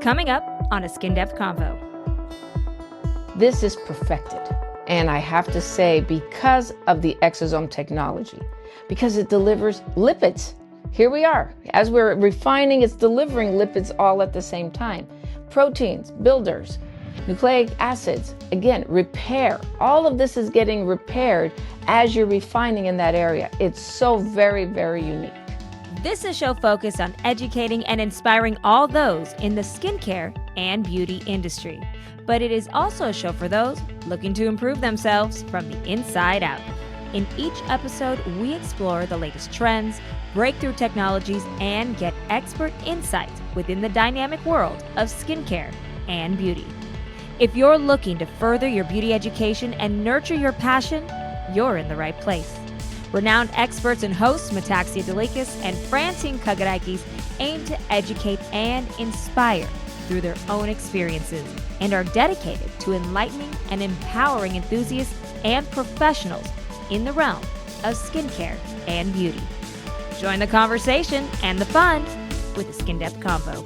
Coming up on a Skin Depth Convo. This is perfected. And I have to say, because of the Exosome technology, because it delivers lipids. Here we are. As we're refining, it's delivering lipids all at the same time. Proteins, builders, nucleic acids, again, repair. All of this is getting repaired as you're refining in that area. It's so very, very unique. This is a show focused on educating and inspiring all those in the skincare and beauty industry. But it is also a show for those looking to improve themselves from the inside out. In each episode, we explore the latest trends, breakthrough technologies, and get expert insight within the dynamic world of skincare and beauty. If you're looking to further your beauty education and nurture your passion, you're in the right place. Renowned experts and hosts Metaxia Delikas and Francine Kagarakis aim to educate and inspire through their own experiences and are dedicated to enlightening and empowering enthusiasts and professionals in the realm of skincare and beauty. Join the conversation and the fun with a Skin Depth Convo.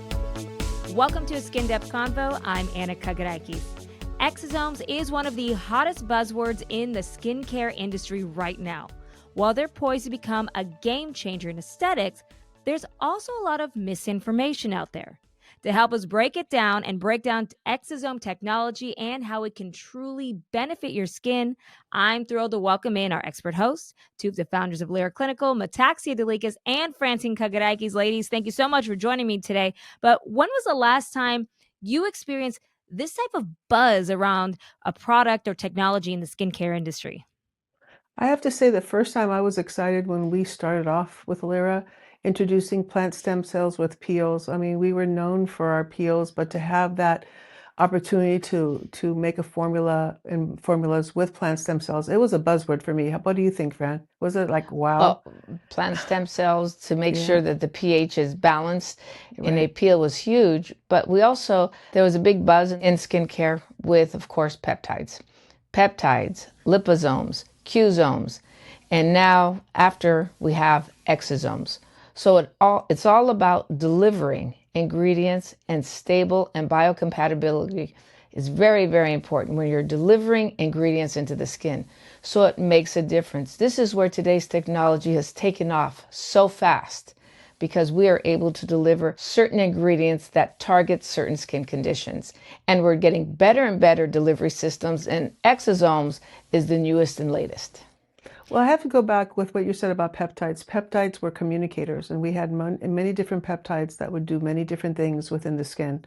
Welcome to a Skin Depth Convo. I'm Anna Kagarakis. Exosomes is one of the hottest buzzwords in the skincare industry right now. While they're poised to become a game changer in aesthetics, there's also a lot of misinformation out there. To help us break it down and break down Exosome technology and how it can truly benefit your skin, I'm thrilled to welcome in our expert hosts, two of the founders of Lira Clinical, Metaxia Delikas and Francine Kagarakis. Ladies, thank you so much for joining me today. But when was the last time you experienced this type of buzz around a product or technology in the skincare industry? I have to say the first time I was excited when we started off with Lira, introducing plant stem cells with peels. I mean, we were known for our peels, but to have that opportunity to make a formula and formulas with plant stem cells, it was a buzzword for me. What do you think, Fran? Was it like, wow? Plant stem cells to make Yeah. sure that the pH is balanced in a Right. peel was huge. But there was a big buzz in skincare with, of course, peptides, liposomes, Qsomes, and now after we have exosomes. So it's all about delivering ingredients, and stable and biocompatibility is very, very important when you're delivering ingredients into the skin. So it makes a difference. This is where today's technology has taken off so fast because we are able to deliver certain ingredients that target certain skin conditions. And we're getting better and better delivery systems, and exosomes is the newest and latest. Well, I have to go back with what you said about peptides. Peptides were communicators, and we had many different peptides that would do many different things within the skin.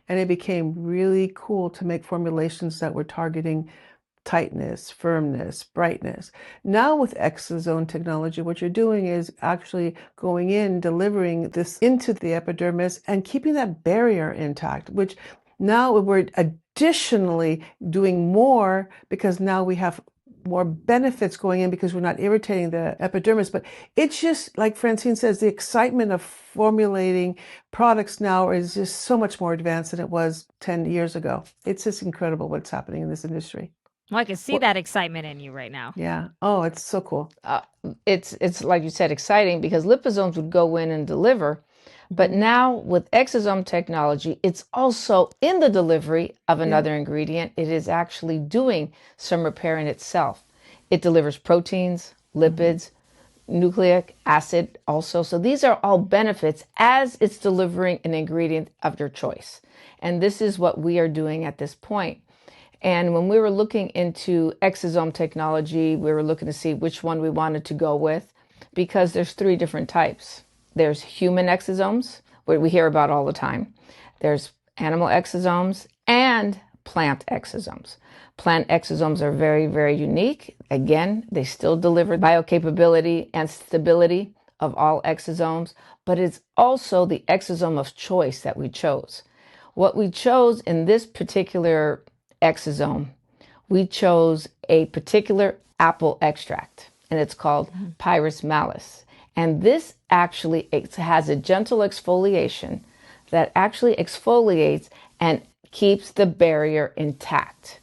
And it became really cool to make formulations that were targeting tightness, firmness, brightness. Now with exosome technology, what you're doing is actually going in, delivering this into the epidermis and keeping that barrier intact, which now we're additionally doing more because now we have more benefits going in because we're not irritating the epidermis. But it's just, like Francine says, the excitement of formulating products now is just so much more advanced than it was 10 years ago. It's just incredible what's happening in this industry. Well, I can see that excitement in you right now. Yeah. Oh, it's so cool. It's like you said, exciting because liposomes would go in and deliver. But now with exosome technology, it's also in the delivery of another ingredient. It is actually doing some repair in itself. It delivers proteins, lipids, nucleic acid also. So these are all benefits as it's delivering an ingredient of your choice. And this is what we are doing at this point. And when we were looking into exosome technology, we were looking to see which one we wanted to go with because there's three different types. There's human exosomes, what we hear about all the time. There's animal exosomes and plant exosomes. Plant exosomes are very, very unique. Again, they still deliver biocapability and stability of all exosomes, but it's also the exosome of choice that we chose. What we chose in this particular exosome, we chose a particular apple extract, and it's called Pyrus malis. And this actually has a gentle exfoliation that actually exfoliates and keeps the barrier intact.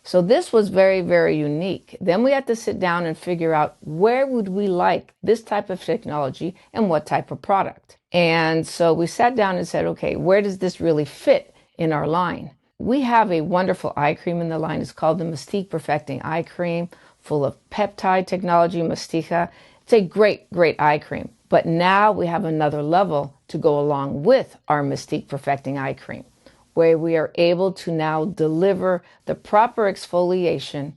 So this was very, very unique. Then we had to sit down and figure out where would we like this type of technology and what type of product. And so we sat down and said, okay, where does this really fit in our line? We have a wonderful eye cream in the line. It's called the Mystique Perfecting Eye Cream, full of peptide technology, Mystica. It's a great, great eye cream. But now we have another level to go along with our Mystique Perfecting Eye Cream, where we are able to now deliver the proper exfoliation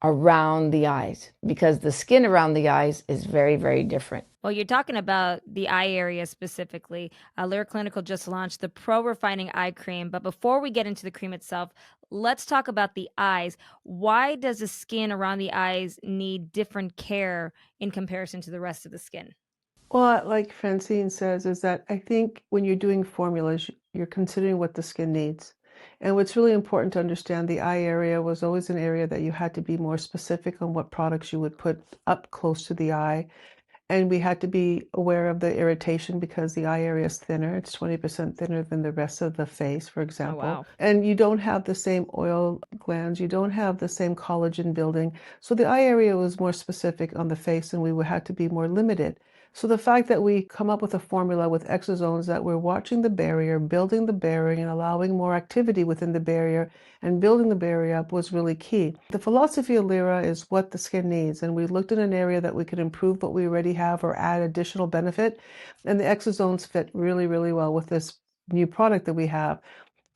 around the eyes, because the skin around the eyes is very, very different. Well, you're talking about the eye area specifically. Lira Clinical just launched the PRO Refining Eye Crème. But before we get into the cream itself, let's talk about the eyes. Why does the skin around the eyes need different care in comparison to the rest of the skin? Well, like Francine says, is that I think when you're doing formulas, you're considering what the skin needs. And what's really important to understand, the eye area was always an area that you had to be more specific on what products you would put up close to the eye. And we had to be aware of the irritation because the eye area is thinner. It's 20% thinner than the rest of the face, for Oh, example. wow. And you don't have the same oil glands. You don't have the same collagen building. So the eye area was more specific on the face, and we would have to be more limited. So the fact that we come up with a formula with exosomes that we're watching the barrier, building the barrier, and allowing more activity within the barrier and building the barrier up was really key. The philosophy of Lira is what the skin needs, and we looked at an area that we could improve what we already have or add additional benefit, and the exosomes fit really, really well with this new product that we have.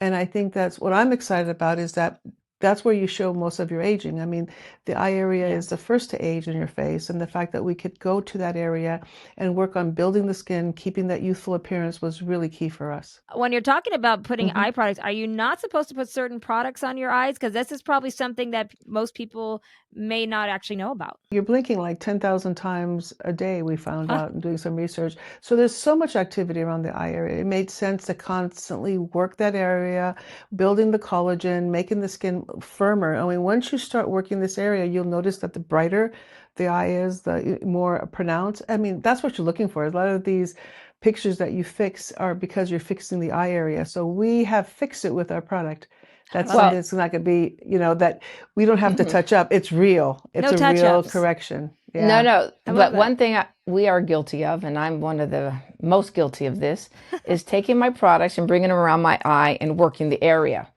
And I think that's what I'm excited about, is that that's where you show most of your aging. I mean, the eye area Yeah. is the first to age in your face, and the fact that we could go to that area and work on building the skin, keeping that youthful appearance was really key for us. When you're talking about putting Mhm. eye products, are you not supposed to put certain products on your eyes? Because this is probably something that most people may not actually know about. You're blinking like 10,000 times a day, we found Huh? out in doing some research. So there's so much activity around the eye area. It made sense to constantly work that area, building the collagen, making the skin firmer. I mean, once you start working this area, you'll notice that the brighter the eye is, the more pronounced. I mean, that's what you're looking for. A lot of these pictures that you fix are because you're fixing the eye area. So we have fixed it with our product. I That's love something it. that's not going to be, that we don't have to Mhm. touch up. It's real. It's No a real touch-ups. correction. No, Yeah. no. I love But that. one thing we are guilty of, and I'm one of the most guilty of this, is taking my products and bringing them around my eye and working the area.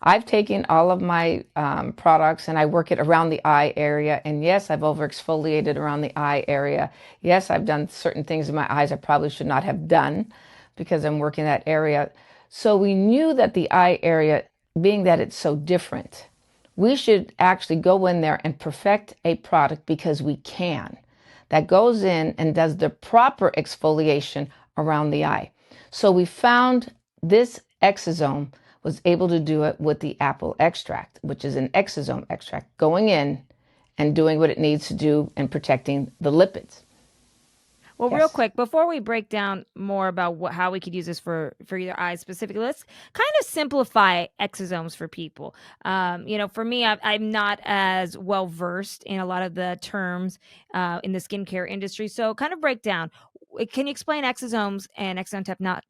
I've taken all of my products and I work it around the eye area. And yes, I've over exfoliated around the eye area. Yes, I've done certain things in my eyes I probably should not have done because I'm working that area. So we knew that the eye area, being that it's so different, we should actually go in there and perfect a product because we can, that goes in and does the proper exfoliation around the eye. So we found this exosome was able to do it with the apple extract, which is an exosome extract, going in and doing what it needs to do and protecting the lipids. Well, real Yes. quick, before we break down more about how we could use this for your eyes specifically, let's kind of simplify exosomes for people. For me, I'm not as well versed in a lot of the terms in the skincare industry. So, kind of break down. Can you explain exosomes and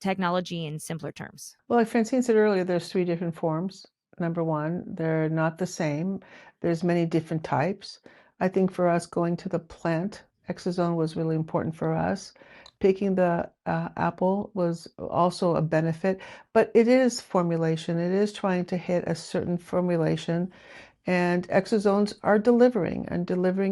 technology in simpler terms? Well, like Francine said earlier, there's three different forms. Number one, they're not the same. There's many different types. I think for us, going to the plant exosome was really important for us. Picking the apple was also a benefit, but it is formulation. It is trying to hit a certain formulation, and exosomes are delivering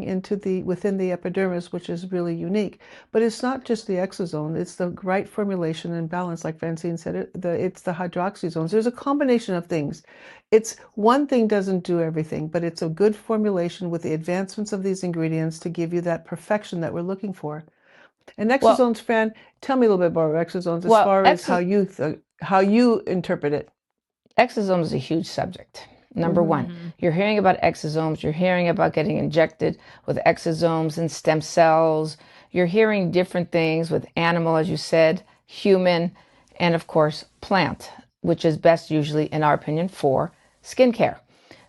into the within the epidermis, which is really unique. But it's not just the exosome, it's the right formulation and balance, like Francine said, it's the hydroxyzones. There's a combination of things. It's one thing doesn't do everything, but it's a good formulation with the advancements of these ingredients to give you that perfection that we're looking for. And Well, exosomes, Fran, tell me a little bit about exosomes as well, far as how you interpret it. exosomes is a huge subject. Number Hmm. one, Mm-hmm. you're hearing about exosomes, you're hearing about getting injected with exosomes and stem cells. You're hearing different things with animal, as you said, human, and of course, plant, which is best usually, in our opinion, for skincare.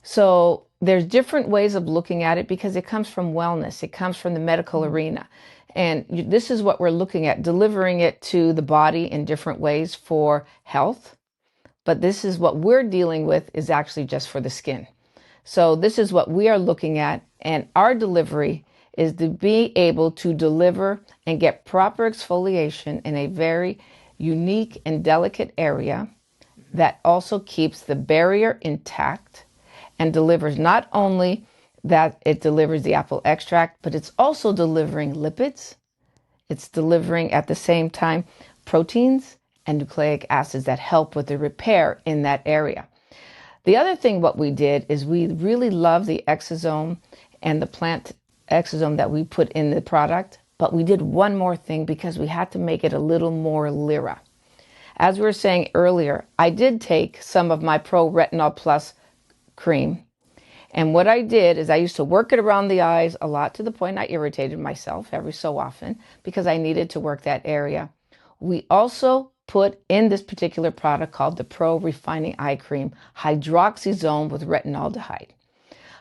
So there's different ways of looking at it because it comes from wellness, it comes from the medical arena. And this is what we're looking at, delivering it to the body in different ways for health, but this is what we're dealing with is actually just for the skin. So this is what we are looking at, and our delivery is to be able to deliver and get proper exfoliation in a very unique and delicate area that also keeps the barrier intact and delivers not only that it delivers the apple extract, but it's also delivering lipids. It's delivering at the same time proteins and nucleic acids that help with the repair in that area. The other thing what we did is we really love the exosome and the plant exosome that we put in the product, but we did one more thing because we had to make it a little more Lira. As we were saying earlier, I did take some of my PRO Retinol Plus cream, and what I did is I used to work it around the eyes a lot to the point I irritated myself every so often because I needed to work that area. We also put in this particular product called the PRO Refining Eye Crème hydroxysome with retinaldehyde.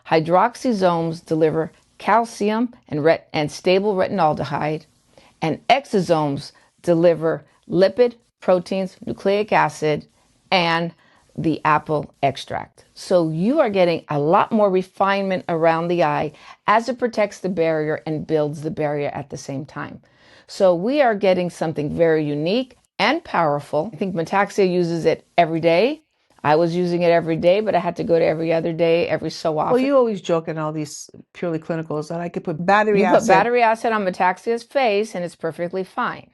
Hydroxysomes deliver calcium and stable retinaldehyde, and exosomes deliver lipid, proteins, nucleic acid, and the apple extract. So you are getting a lot more refinement around the eye as it protects the barrier and builds the barrier at the same time. So we are getting something very unique and powerful. I think Metaxia uses it every day. I was using it every day, but I had to go to every other day, every so often. Well, you always joke in all these purely clinicals that I could put battery You acid. put battery acid on Metaxia's face and it's perfectly fine.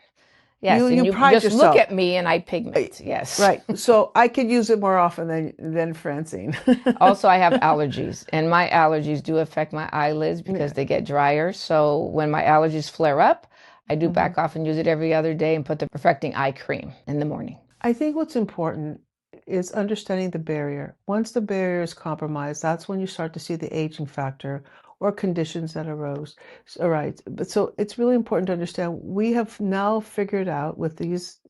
Yes, You and you pride just yourself. look at me and I pigment. Yes. Right. So I could use it more often than Francine. Also, I have allergies, and my allergies do affect my eyelids because they get drier. So when my allergies flare up, I do back off and use it every other day and put the perfecting eye cream in the morning. I think what's important is understanding the barrier. Once the barrier is compromised, that's when you start to see the aging factor or conditions that arose. All right. But so it's really important to understand we have now figured out with this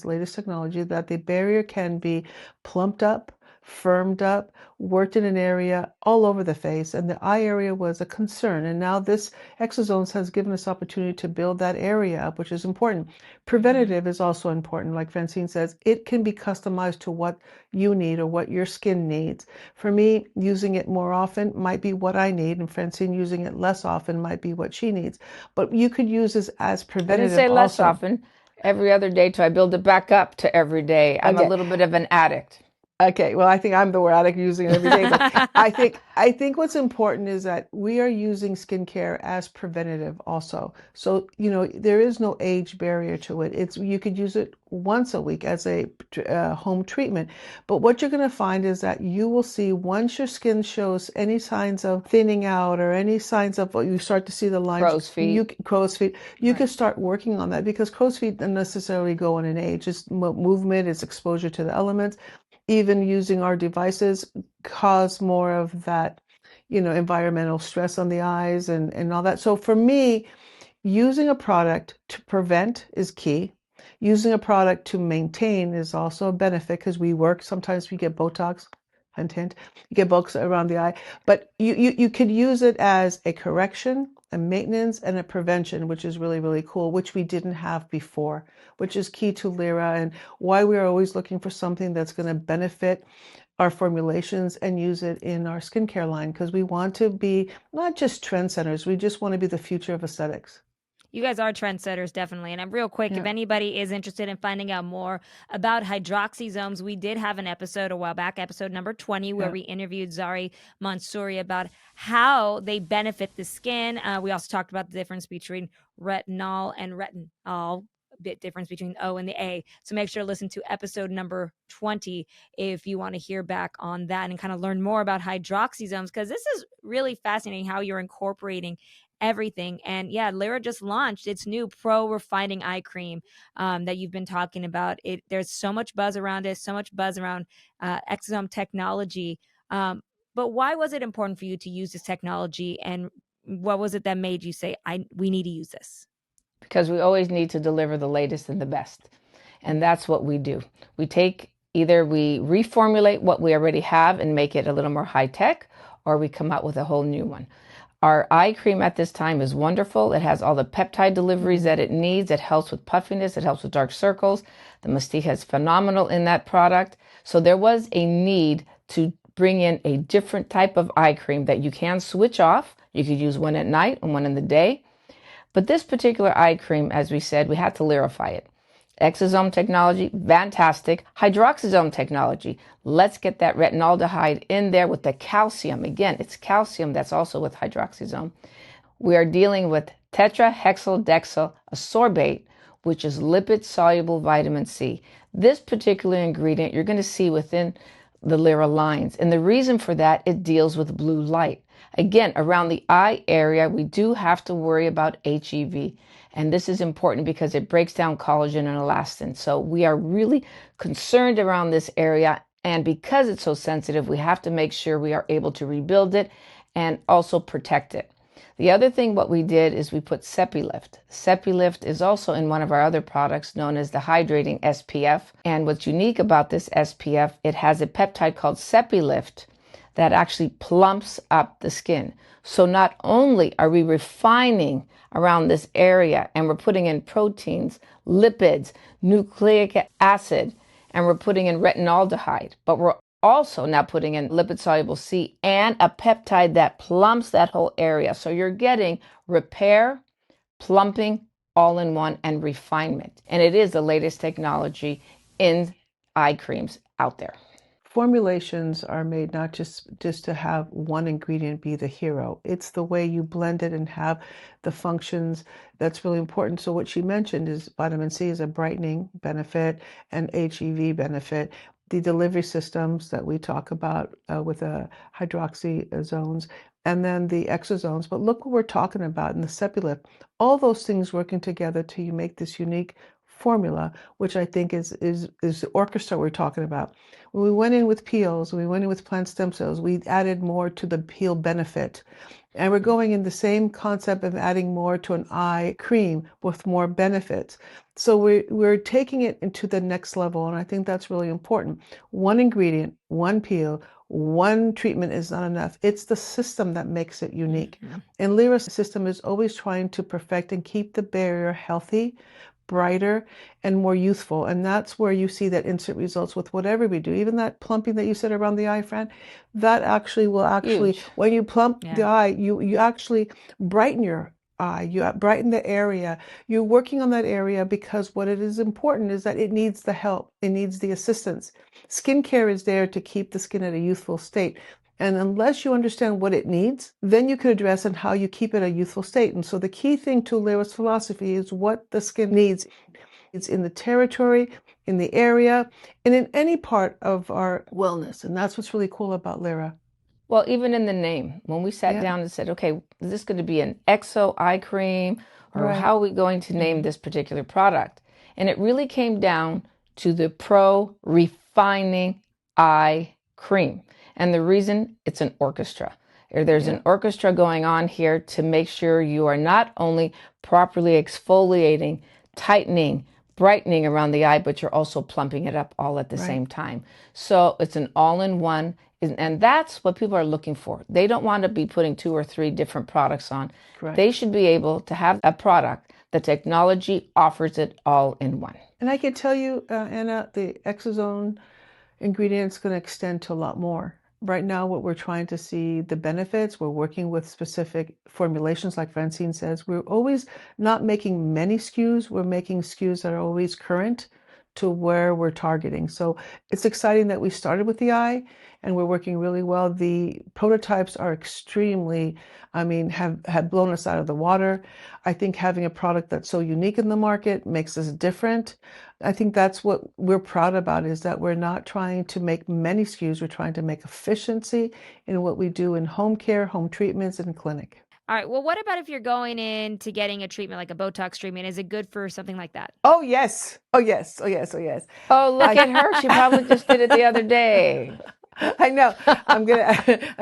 latest technology, that the barrier can be plumped up, firmed up, worked in an area all over the face, and the eye area was a concern. And now this Exosomes has given us opportunity to build that area up, which is important. Preventative is also important. Like Francine says, it can be customized to what you need or what your skin needs. For me, using it more often might be what I need, and Francine using it less often might be what she needs. But you could use this as I preventative didn't say less also. often. Every other day till I build it back up to every day. I'm a Okay. little bit of an addict. Okay, well, I think I'm the addict using it every day. But I think what's important is that we are using skincare as preventative also. So, there is no age barrier to it. You could use it once a week as a home treatment. But what you're going to find is that you will see once your skin shows any signs of thinning out or any signs of, you start to see the lines. Crow's feet. You can start working on that because crow's feet don't necessarily go in an age. It's movement, it's exposure to the elements. Even using our devices cause more of that, environmental stress on the eyes and all that. So for me, using a product to prevent is key. Using a product to maintain is also a benefit because sometimes we get Botox, hint, hint, you get Botox around the eye, but you could use it as a correction, a maintenance, and a prevention, which is really, really cool, which we didn't have before, which is key to Lira and why we are always looking for something that's going to benefit our formulations and use it in our skincare line because we want to be not just trendsetters, we just want to be the future of aesthetics. You guys are trendsetters, definitely. And real quick, if anybody is interested in finding out more about hydroxysomes, we did have an episode a while back, episode number 20, where we interviewed Zari Mansouri about how they benefit the skin. We also talked about the difference between retinol and retinol, bit difference between O and the A. So make sure to listen to episode number 20 if you want to hear back on that and kind of learn more about hydroxysomes, because this is really fascinating how you're incorporating everything. And yeah, Lira just launched its new PRO Refining Eye Cream that you've been talking about. There's so much buzz around it, so much buzz around Exosome Technology. But why was it important for you to use this technology, and what was it that made you say, we need to use this? Because we always need to deliver the latest and the best. And that's what we do. Either we reformulate what we already have and make it a little more high tech, or we come out with a whole new one. Our eye cream at this time is wonderful. It has all the peptide deliveries that it needs. It helps with puffiness. It helps with dark circles. The mastica is phenomenal in that product. So there was a need to bring in a different type of eye cream that you can switch off. You could use one at night and one in the day. But this particular eye cream, as we said, we had to Lirify it. Exosome technology, fantastic. Hydroxysome technology. Let's get that retinaldehyde in there with the calcium. Again, it's calcium that's also with hydroxysome. We are dealing with tetrahexyldexyl ascorbate, which is lipid-soluble vitamin C. This particular ingredient you're going to see within the Lira lines. And the reason for that, it deals with blue light. Again, around the eye area, we do have to worry about HEV. And this is important because it breaks down collagen and elastin. So we are really concerned around this area. And because it's so sensitive, we have to make sure we are able to rebuild it and also protect it. The other thing what we did is we put Sepilift. Sepilift is also in one of our other products known as the hydrating SPF. And what's unique about this SPF, it has a peptide called Sepilift that actually plumps up the skin. So not only are we refining around this area and we're putting in proteins, lipids, nucleic acid, and we're putting in retinaldehyde, but we're also now putting in lipid soluble C and a peptide that plumps that whole area. So you're getting repair, plumping, all in one, and refinement. And it is the latest technology in eye creams out there. Formulations are made not just to have one ingredient be the hero. It's the way you blend it and have the functions that's really important. So what she mentioned is vitamin C is a brightening benefit and HEV benefit. The delivery systems that we talk about with hydroxyzones, and then the exosomes. But look what we're talking about in the Sepilift. All those things working together to make this unique formula, which I think is the orchestra we're talking about. When we went in with peels, when we went in with plant stem cells, we added more to the peel benefit. And we're going in the same concept of adding more to an eye cream with more benefits. So we're taking it into the next level, and I think that's really important. One ingredient, one peel, one treatment is not enough. It's the system that makes it unique. Mm-hmm. And Lira's system is always trying to perfect and keep the barrier healthy, brighter, and more youthful. And that's where you see that instant results with whatever we do. Even that plumping that you said around the eye, Fran, that will Huge. when you plump the eye, you actually brighten your eye, you brighten the area. You're working on that area because what it is important is that it needs the help. It needs the assistance. Skincare is there to keep the skin at a youthful state. And unless you understand what it needs, then you can address and how you keep it a youthful state. And so the key thing to Lira's philosophy is what the skin needs. It's in the territory, in the area, and in any part of our wellness. And that's what's really cool about Lira. Well, even in the name, when we sat down and said, okay, is this going to be an exo eye cream, or how are we going to name this particular product? And it really came down to the PRO Refining Eye Cream. And the reason, it's an orchestra. There's an orchestra going on here to make sure you are not only properly exfoliating, tightening, brightening around the eye, but you're also plumping it up all at the same time. So it's an all-in-one, and that's what people are looking for. They don't want to be putting 2 or 3 different products on. Correct. They should be able to have a product. The technology offers it all in one. And I can tell you, Anna, the Exosome ingredient is going to extend to a lot more. Right now, what we're trying to see the benefits, we're working with specific formulations, like Francine says. We're always not making many SKUs. We're making SKUs that are always current to where we're targeting. So it's exciting that we started with the eye and we're working really well. The prototypes are extremely, have blown us out of the water. I think having a product that's so unique in the market makes us different. I think that's what we're proud about, is that we're not trying to make many SKUs. We're trying to make efficiency in what we do in home care, home treatments, and clinic. All right. Well, what about if you're going in to getting a treatment like a Botox treatment? Is it good for something like that? Oh, yes. Oh, yes. Oh, yes. Oh, yes. Oh, look at her. She probably just did it the other day. I know. I'm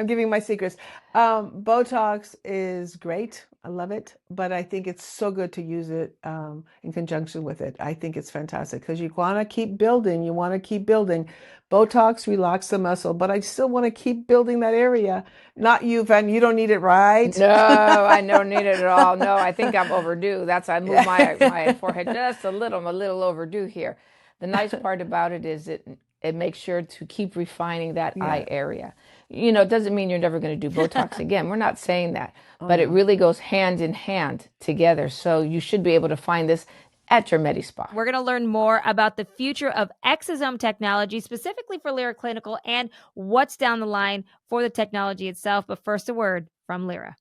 giving my secrets. Botox is great. I love it, but I think it's so good to use it in conjunction with it. I think it's fantastic because you want to keep building. You want to keep building. Botox relax the muscle, but I still want to keep building that area. Not you, Van. You don't need it, right? No, I don't need it at all. No, I think I'm overdue. I move my forehead just a little. I'm a little overdue here. The nice part about it is it and make sure to keep refining that Yeah. eye area. You know, it doesn't mean you're never going to do Botox again. We're not saying that, but it no. really goes hand in hand together. So you should be able to find this at your Medi Spa. We're going to learn more about the future of exosome technology, specifically for Lira Clinical, and what's down the line for the technology itself. But first, a word from Lira.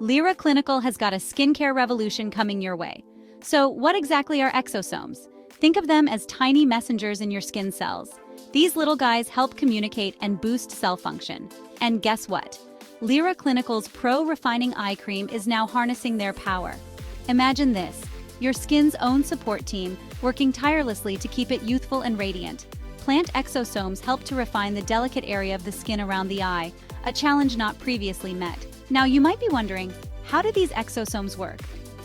Lira Clinical has got a skincare revolution coming your way. So what exactly are exosomes? Think of them as tiny messengers in your skin cells. These little guys help communicate and boost cell function. And guess what? Lira Clinical's PRO Refining Eye Crème is now harnessing their power. Imagine this, your skin's own support team working tirelessly to keep it youthful and radiant. Plant exosomes help to refine the delicate area of the skin around the eye, a challenge not previously met. Now you might be wondering, how do these exosomes work?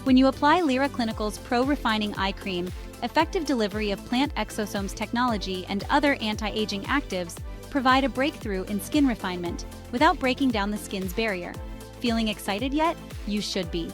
When you apply Lira Clinical's PRO Refining Eye Crème, effective delivery of plant exosomes technology and other anti-aging actives provide a breakthrough in skin refinement without breaking down the skin's barrier. Feeling excited yet? You should be.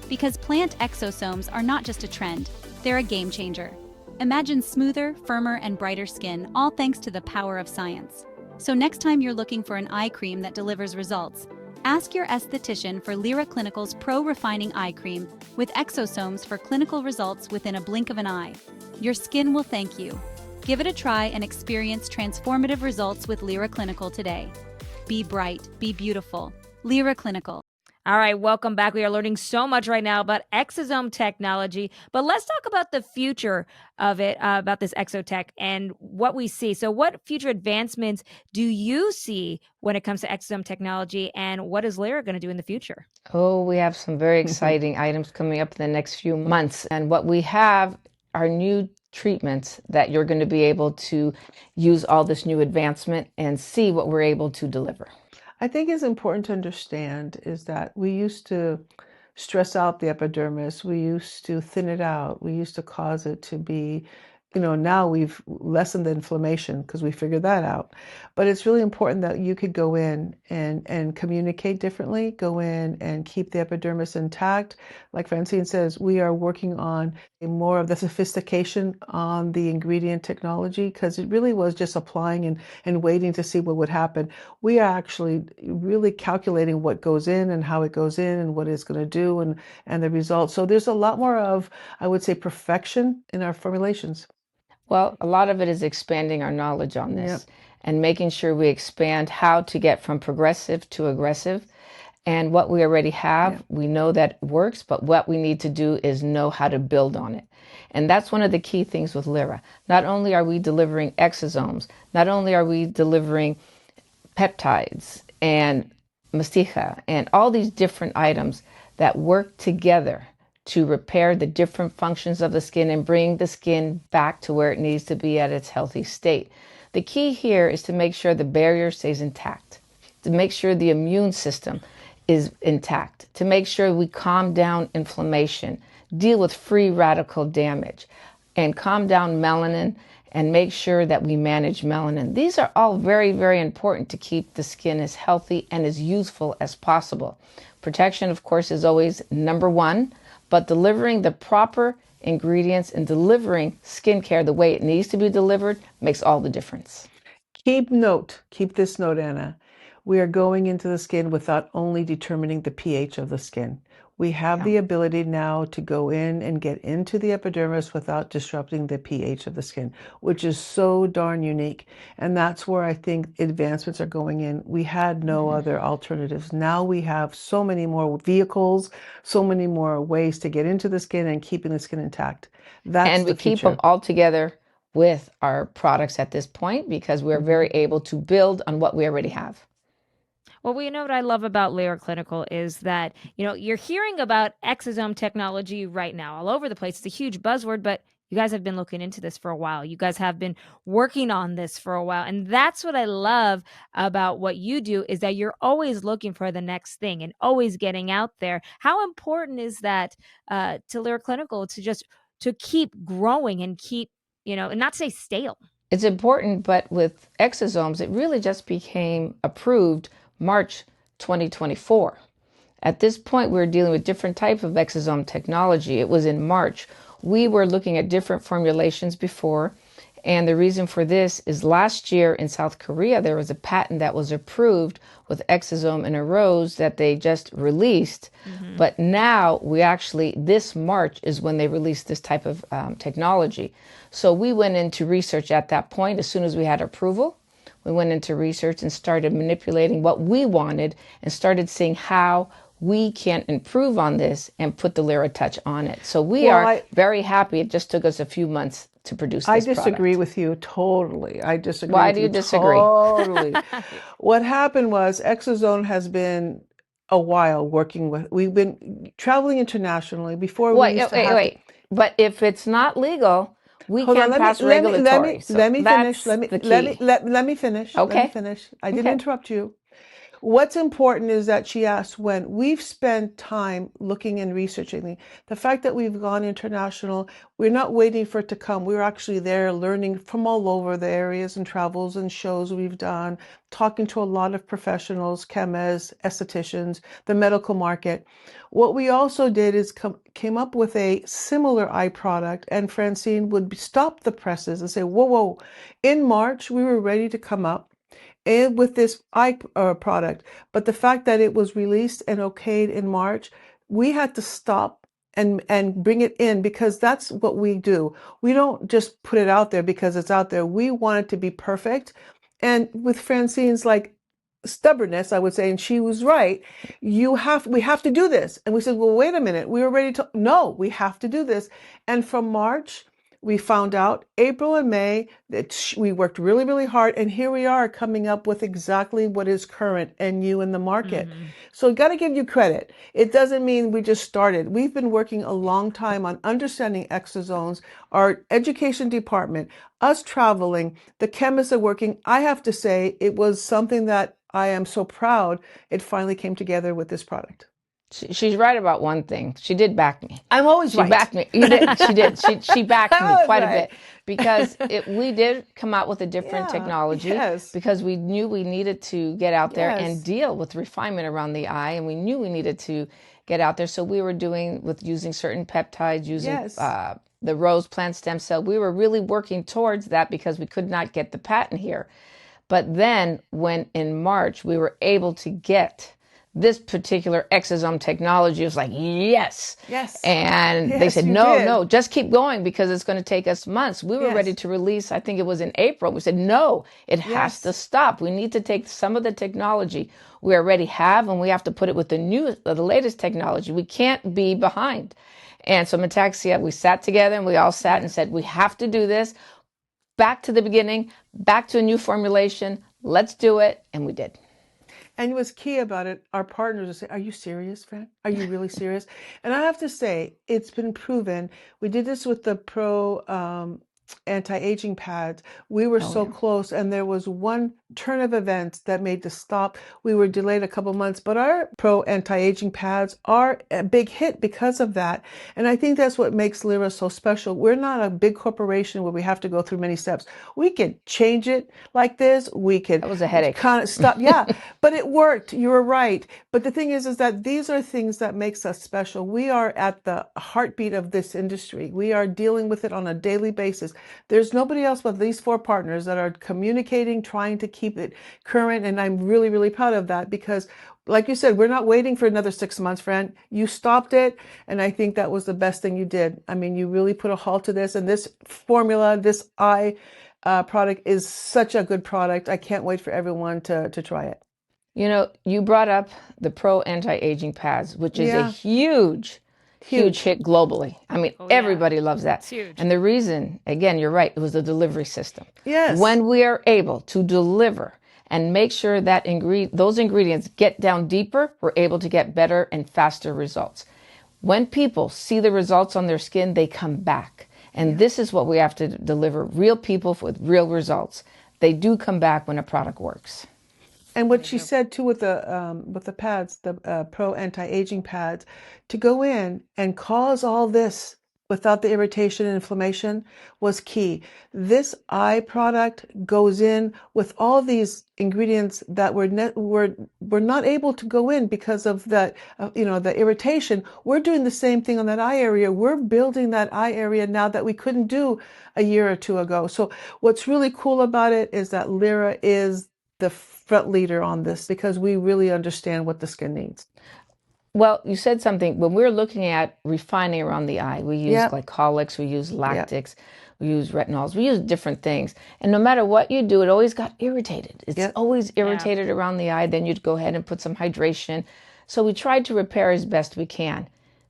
Because plant exosomes are not just a trend, they're a game changer. Imagine smoother, firmer, and brighter skin, all thanks to the power of science. So next time you're looking for an eye cream that delivers results, ask your esthetician for Lira Clinical's PRO Refining Eye Crème with exosomes for clinical results within a blink of an eye. Your skin will thank you. Give it a try and experience transformative results with Lira Clinical today. Be bright, be beautiful. Lira Clinical. All right, welcome back. We are learning so much right now about exosome technology, but let's talk about the future of it, about this exotech and what we see. So what future advancements do you see when it comes to exosome technology, and what is Lira going to do in the future? Oh, we have some very exciting items coming up in the next few months. And what we have are new treatments that you're going to be able to use all this new advancement and see what we're able to deliver. I think it's important to understand is that we used to stress out the epidermis. We used to thin it out. We used to cause it to be, now we've lessened the inflammation because we figured that out. But it's really important that you could go in and communicate differently, go in and keep the epidermis intact. Like Francine says, we are working on more of the sophistication on the ingredient technology because it really was just applying and waiting to see what would happen. We are actually really calculating what goes in and how it goes in and what it's going to do and the results. So there's a lot more of, I would say, perfection in our formulations. Well, a lot of it is expanding our knowledge on this Yep. and making sure we expand how to get from progressive to aggressive. And what we already have, we know that works, but what we need to do is know how to build on it. And that's one of the key things with Lira. Not only are we delivering exosomes, not only are we delivering peptides and masticha and all these different items that work together to repair the different functions of the skin and bring the skin back to where it needs to be at its healthy state. The key here is to make sure the barrier stays intact, to make sure the immune system is intact, to make sure we calm down inflammation, deal with free radical damage, and calm down melanin and make sure that we manage melanin. These are all very, very important to keep the skin as healthy and as useful as possible. Protection, of course, is always number one, but delivering the proper ingredients and delivering skincare the way it needs to be delivered makes all the difference. Keep this note, Anna. We are going into the skin without only determining the pH of the skin. We have the ability now to go in and get into the epidermis without disrupting the pH of the skin, which is so darn unique. And that's where I think advancements are going in. We had no other alternatives. Now we have so many more vehicles, so many more ways to get into the skin and keeping the skin intact. That's and we the keep future. them all together with our products at this point because we're very able to build on what we already have. Well, you know what I love about Lira Clinical is that, you're hearing about exosome technology right now all over the place. It's a huge buzzword, but you guys have been looking into this for a while. You guys have been working on this for a while. And that's what I love about what you do is that you're always looking for the next thing and always getting out there. How important is that to Lira Clinical to keep growing and keep, and not say stale? It's important, but with exosomes, it really just became approved March 2024. At this point, we were dealing with different types of exosome technology. It was in March. We were looking at different formulations before, And the reason for this is last year in South Korea, there was a patent that was approved with Exosome and a rose that they just released. But now we actually, this March is when they released this type of technology. So we went into research at that point. As soon as we had approval, we went into research and started manipulating what we wanted and started seeing how we can improve on this and put the Lira touch on it. So we Well, are very happy. It just took us a few months to produce I this disagree product. with you totally. I disagree Why with do you you disagree? totally. What happened was Exosome has been a while working with, we've been traveling internationally. Before we Wait, used to wait, have to, wait. But if it's not legal, we hold on, can't pass regulatory. So let me finish. that's the key. Let me finish. Let me Okay. finish. I didn't Okay. interrupt you. What's important is that she asked when we've spent time looking and researching the fact that we've gone international. We're not waiting for it to come. We're actually there learning from all over the areas and travels and shows we've done, talking to a lot of professionals, chemists, estheticians, the medical market. What we also did is came up with a similar eye product, and Francine would stop the presses and say, whoa, whoa. In March, we were ready to come up and with this eye product. But the fact that it was released and okayed in March, we had to stop and bring it in because that's what we do. We don't just put it out there because it's out there. We want it to be perfect. And with Francine's like stubbornness, I would say, and she was right, we have to do this. And we said, well, wait a minute. We were ready to, no, we have to do this. And from March, we found out April and May that we worked really, really hard. And here we are coming up with exactly what is current and new in the market. So got to give you credit. It doesn't mean we just started. We've been working a long time on understanding exosomes, our education department, us traveling, the chemists are working. I have to say it was something that I am so proud it finally came together with this product. She's right about one thing. She did back me. I'm always She right. backed me. You did. She did. She backed me I was quite a right. bit because we did come out with a different Yeah, technology yes. because we knew we needed to get out there and Yes. deal with refinement around the eye, and we knew we needed to get out there. So we were doing with using certain peptides, using Yes. the rose plant stem cell. We were really working towards that because we could not get the patent here. But then when in March we were able to get this particular exosome technology, it was like, yes. Yes. And they Yes, said, you no, did. no, just keep going because it's going to take us months. We were ready Yes. to release, I think it was in April. We said, no, it has Yes. to stop. We need to take some of the technology we already have and we have to put it with the latest technology. We can't be behind. And so Metaxia, we sat together and we all sat and said, we have to do this. Back to the beginning, back to a new formulation. Let's do it. And we did. And what's key about it, our partners will say, are you serious, Fran? Are you really serious? And I have to say, it's been proven. We did this with the PRO anti-aging pads. We were so close, and there was one turn of events that made the stop. We were delayed a couple months, but our PRO anti-aging pads are a big hit because of that. And I think that's what makes Lira so special. We're not a big corporation where we have to go through many steps. We could change it like this. We could That was a headache. kind of stop. Yeah, but it worked. You were right. But the thing is that these are things that makes us special. We are at the heartbeat of this industry. We are dealing with it on a daily basis. There's nobody else but these four partners that are communicating, trying to keep it current. And I'm really, really proud of that because like you said, we're not waiting for another 6 months, Fran. You stopped it. And I think that was the best thing you did. I mean, you really put a halt to this. And this formula, this eye product is such a good product. I can't wait for everyone to try it. You know, you brought up the Pro Anti-Aging Pads, which is a huge hit globally. I mean, everybody loves that. It's huge. And the reason, again, you're right, it was the delivery system. Yes. When we are able to deliver and make sure that those ingredients get down deeper, we're able to get better and faster results. When people see the results on their skin, they come back. And this is what we have to deliver, real people with real results. They do come back when a product works. And what she said too with the pads, the Pro Anti-Aging pads, to go in and cause all this without the irritation and inflammation was key. This eye product goes in with all these ingredients that were not able to go in because of that, the irritation. We're doing the same thing on that eye area. We're building that eye area now that we couldn't do a year or two ago. So what's really cool about it is that Lira is the front leader on this because we really understand what the skin needs. Well, you said something. When we're looking at refining around the eye, we use Yep. glycolics, we use lactics, we use retinols, we use different things. And no matter what you do, it always got irritated. It's Yep. always irritated around the eye. Then you'd go ahead and put some hydration. So we tried to repair as best we can.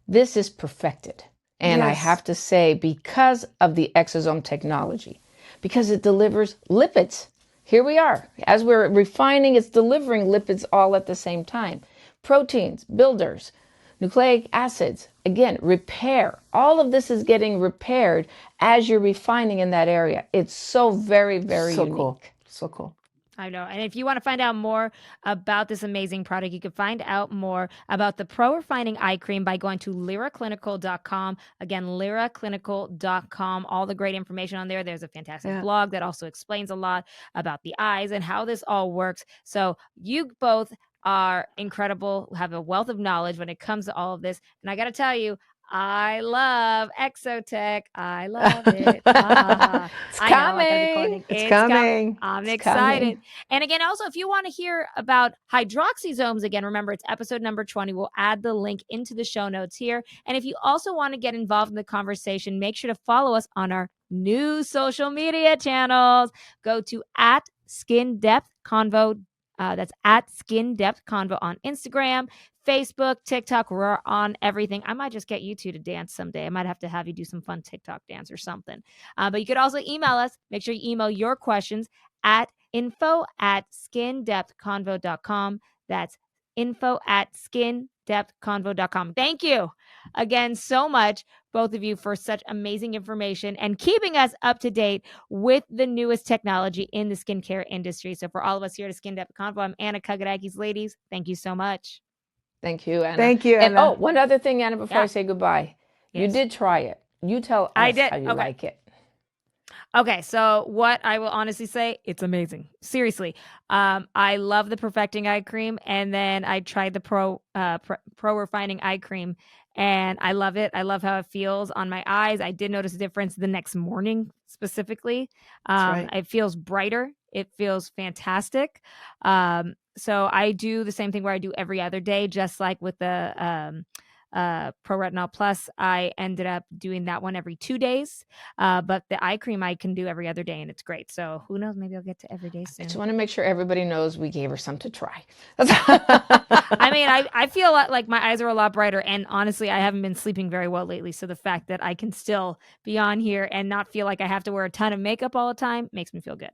This is perfected. And I Yes. have to say, because of the exosome technology, because it delivers lipids. Here we are. As we're refining, it's delivering lipids all at the same time. Proteins, builders, nucleic acids, again, repair. All of this is getting repaired as you're refining in that area. It's so very, very unique. Cool. So cool. I know. And if you want to find out more about this amazing product, you can find out more about the PRO Refining Eye Cream by going to liraclinical.com. Again, liraclinical.com. All the great information on there. There's a fantastic blog that also explains a lot about the eyes and how this all works. So you both are incredible, have a wealth of knowledge when it comes to all of this. And I got to tell you, I love Exotech. I love it. It's coming. It's coming. I'm It's excited. coming. And again, also, if you want to hear about hydroxysomes, again, remember it's episode number 20. We'll add the link into the show notes here. And if you also want to get involved in the conversation, make sure to follow us on our new social media channels. Go to @SkinDepthConvo. That's @SkinDepthConvo on Instagram, Facebook, TikTok. We're on everything. I might just get you two to dance someday. I might have to have you do some fun TikTok dance or something. But you could also email us. Make sure you email your questions at info@skindepthconvo.com. That's info@skindepthconvo.com. Thank you again so much, both of you, for such amazing information and keeping us up to date with the newest technology in the skincare industry. So for all of us here at Skin Depth Convo, I'm Anna Kagarakis. Ladies, thank you so much. Thank you, Anna. Thank you, And Anna. one other thing, Anna, before I say goodbye. Yes. You did try it. You tell us I did. how you Okay. like it. Okay, so what I will honestly say, it's amazing. Seriously. I love the Perfecting Eye Cream, and then I tried the Pro Refining Eye Cream, and I love it. I love how it feels on my eyes. I did notice a difference the next morning specifically. That's right. It feels brighter. It feels fantastic. So I do the same thing where I do every other day, just like with the Pro Retinol Plus. I ended up doing that one every 2 days. But the eye cream I can do every other day, and it's great. So who knows? Maybe I'll get to every day I soon. just want to make sure everybody knows we gave her some to try. I mean, I feel like my eyes are a lot brighter, and honestly, I haven't been sleeping very well lately. So the fact that I can still be on here and not feel like I have to wear a ton of makeup all the time makes me feel good.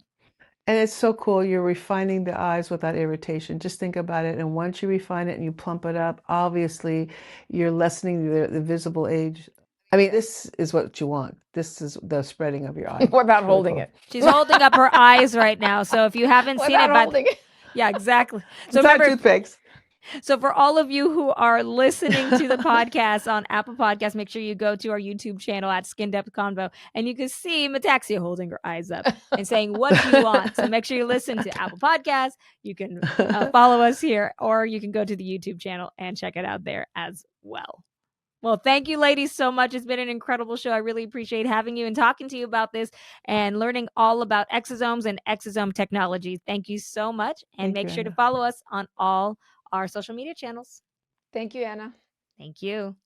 And it's so cool. You're refining the eyes without irritation. Just think about it. And once you refine it and you plump it up, obviously you're lessening the visible age. I mean, this is what you want. This is the spreading of your eye. What about It's really holding cool. it? She's holding up her eyes right now. So if you haven't What seen about it, holding it? yeah, exactly. It's So not remember, toothpicks. so for all of you who are listening to the podcast on Apple Podcasts, make sure you go to our YouTube channel at Skin Depth Convo, and you can see Metaxia holding her eyes up and saying, "What do you want?" So make sure you listen to Apple Podcasts. You can follow us here, or you can go to the YouTube channel and check it out there as well. Well, thank you, ladies, so much. It's been an incredible show. I really appreciate having you and talking to you about this and learning all about exosomes and exosome technology. Thank you so much. And Thank make you, sure to Anna. follow us on all our social media channels. Thank you, Anna. Thank you.